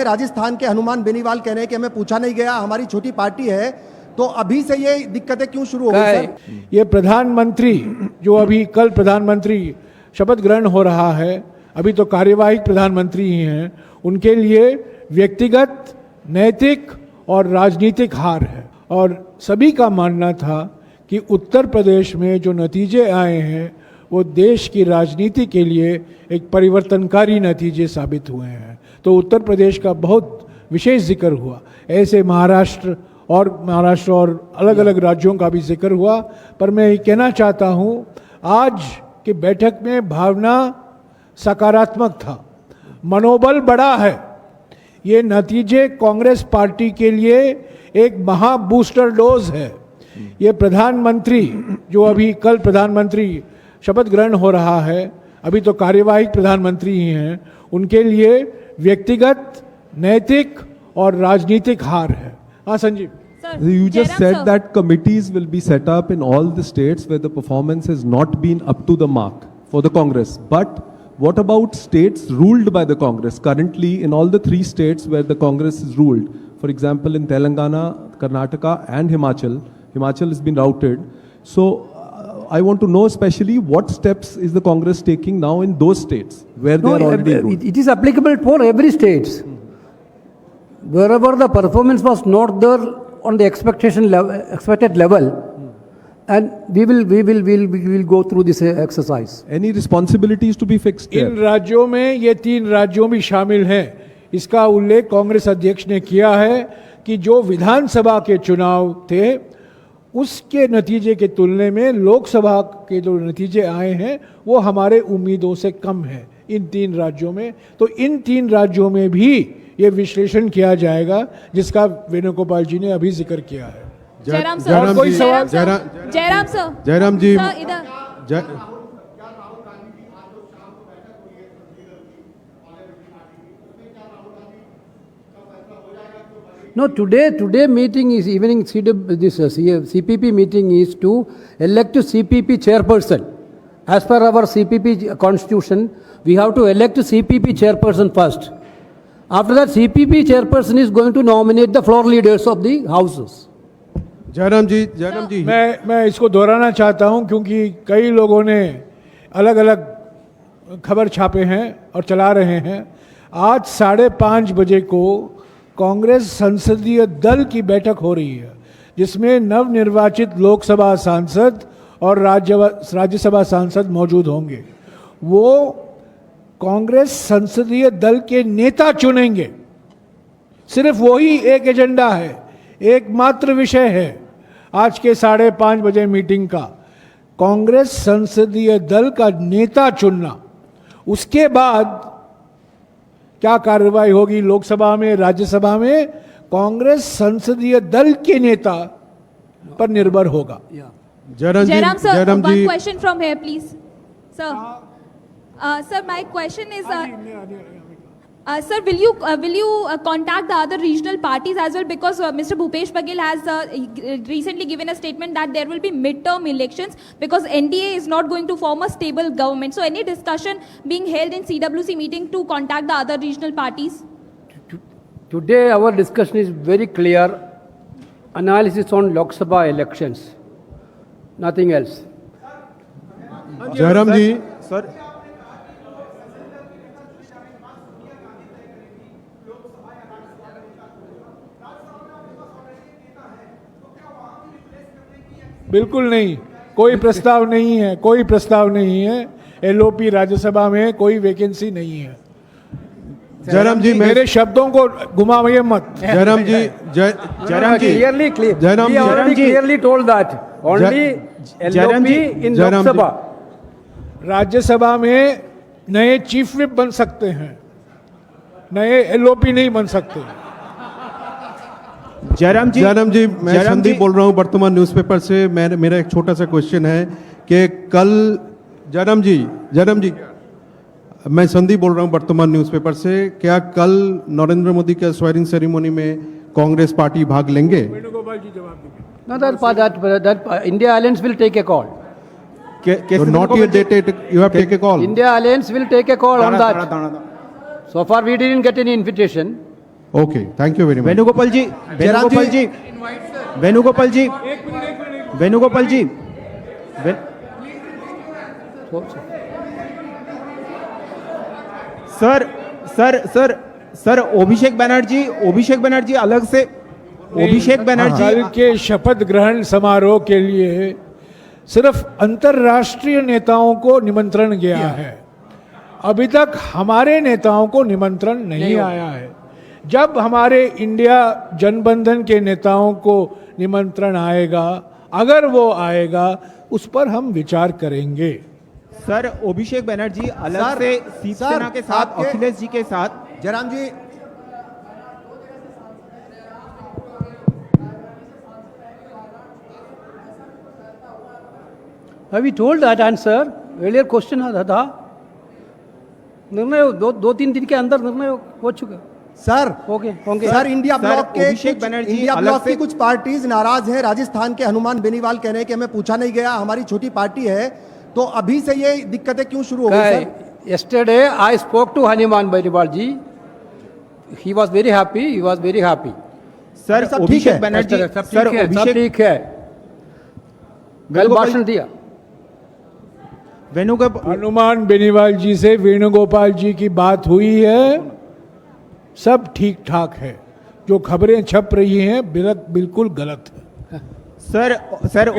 राजस्थान के हनुमान बेनीवाल कह रहे हैं कि हमें पूछा नहीं गया, हमारी छोटी पार्टी है, तो अभी से ये दिक्कतें क्यों शुरू हो गई सर? ये प्रधानमंत्री जो अभी कल प्रधानमंत्री शपथ ग्रहण हो रहा है, अभी तो कार्यवाहक प्रधानमंत्री ही हैं, उनके लिए व्यक्तिगत, नैतिक और राजनीतिक हार है। और सभी का मानना था कि उत्तर प्रदेश में जो नतीजे आए हैं वो देश की राजनीति के लिए एक परिवर्तनकारी नतीजे साबित हुए हैं। तो उत्तर प्रदेश का बहुत विशेष जिक्र हुआ, ऐसे महाराष्ट्र और अलग अलग राज्यों का भी जिक्र हुआ। पर मैं ये कहना चाहता हूँ, आज की बैठक में भावना सकारात्मक था, मनोबल बड़ा है। ये नतीजे कांग्रेस पार्टी के लिए एक महा बूस्टर डोज है। ये प्रधानमंत्री जो अभी कल प्रधानमंत्री शपथ ग्रहण हो रहा है, अभी तो कार्यवाहक प्रधानमंत्री ही हैं, उनके लिए व्यक्तिगत, नैतिक और राजनीतिक हार है। हाँ Sanjeev, You just said that committees will be set up in all the states where the performance has not been up to the mark for the Congress. But what about states ruled by the Congress? Currently, in all the 3 states where the Congress is ruled, for example, in Telangana, Karnataka and Himachal has been routed. So, I want to know especially what steps is the Congress taking now in those states where they are already ruled? It is applicable for every state. Wherever the performance was not there on the expected level, and we will go through this exercise. Any responsibilities to be fixed there? इन राज्यों में ये 3 राज्यों भी शामिल हैं। इसका उल्लेख कांग्रेस अध्यक्ष ने किया है कि जो विधानसभा के चुनाव थे उसके नतीजे के तुलने में लोकसभा के जो नतीजे आए हैं वो हमारे उम्मीदों से कम है इन 3 राज्यों में। तो इन 3 राज्यों में भी ये विश्लेषण किया जाएगा जिसका वेणुगोपाल जी ने अभी जिक्र किया है। जयराम सर, कोई सवाल? जयराम जी, No, today meeting is evening. CPP meeting is to elect a CPP chairperson. As per our CPP constitution, we have to elect a CPP chairperson first. After that, CPP chairperson is going to nominate the floor leaders of the houses. Jairam जी मैं इसको दोहराना चाहता हूं क्योंकि कई लोगों ने अलग अलग खबर छापे हैं और चला रहे हैं। आज 5:30 बजे को कांग्रेस संसदीय दल की बैठक हो रही है जिसमें नवनिर्वाचित लोकसभा सांसद और राज्यसभा सांसद मौजूद होंगे। वो कांग्रेस संसदीय दल के नेता चुनेंगे। सिर्फ वही एक एजेंडा है, एकमात्र विषय है आज के 5:30 बजे मीटिंग का, कांग्रेस संसदीय दल का नेता चुनना। उसके बाद क्या कार्रवाई होगी लोकसभा में, राज्यसभा में, कांग्रेस संसदीय दल के नेता पर निर्भर होगा। Jairam sir, one question from here, please. Sir, sir, my question is, sir, will you contact the other regional parties as well, because Mr. Bhupesh Baghel has recently given a statement that there will be midterm elections because NDA is not going to form a stable government. So any discussion being held in CWC meeting to contact the other regional parties? Today our discussion is very clear. Analysis on Lok Sabha elections. Nothing else. Jairam ji sir, बिल्कुल नहीं, कोई प्रस्ताव नहीं है, कोई प्रस्ताव नहीं है। एलओपी राज्यसभा में कोई वैकेंसी नहीं है। जयराम जी मेरे शब्दों को घुमाइए मत। जयराम जी clearly told that only LOP in Lok Sabha. Rajya Sabha में नए चीफ विप बन सकते हैं, नए एलओपी नहीं बन सकते। जयराम जी मैं संदीप बोल रहा हूँ वर्तमान न्यूज़पेपर से। मेरा एक छोटा सा क्वेश्चन है कि कल जयराम जी मैं संदीप बोल रहा हूँ वर्तमान न्यूज़पेपर से, क्या कल नरेंद्र मोदी के स्वेरिंग सेरेमनी में कांग्रेस पार्टी भाग लेंगे? वेणुगोपाल जी जवाब देंगे। No, that India Alliance will take a call. So not yet dated, you have take a call. India Alliance will take a call on that. So far we didn't get any invitation. Okay, thank you very much. Venugopal ji, Venugopal ji, Venugopal ji, Venugopal ji, sir sir sir sir Abhishek Banerjee अलग से, अभिषेक कल बनर्जी के शपथ ग्रहण समारोह के लिए सिर्फ अंतर्राष्ट्रीय नेताओं को निमंत्रण गया है, अभी तक हमारे नेताओं को निमंत्रण नहीं आया है। जब हमारे इंडिया जनबंधन के नेताओं को निमंत्रण आएगा, अगर वो आएगा, उस पर हम विचार करेंगे। सर अभिषेक बनर्जी अलग सर, से शिवसेना सर, के साथ, आपके- अखिलेश जी के साथ, जयराम जी, Have we told that answer? Earlier question था निर्णय दो तीन दिन के अंदर निर्णय हो चुका। Sir okay okay sir, India sir, block के अभिषेक कुछ बनर्जी इंडिया अलग ब्लॉक से- की कुछ पार्टीज नाराज हैं। राजस्थान के हनुमान बेनीवाल कह रहे हैं कि हमें पूछा नहीं गया, हमारी छोटी पार्टी है, तो अभी से ये दिक्कतें क्यों शुरू हो गई sir? Yesterday I spoke to Hanuman Beniwal ji. He was very happy. Sir सब ठीक अभिषेक है। बनर्जी, सब सर ठीक है, सब अभिषेक ठीक है। कल वेणुगोपाल- भाषण दिया। वेणुगोपाल हनुमान बेनीवाल जी से वेणुगोपाल जी की बात हुई है, सब ठीक ठाक है। जो खबरें छप रही हैं बिल्कुल गलत है। सर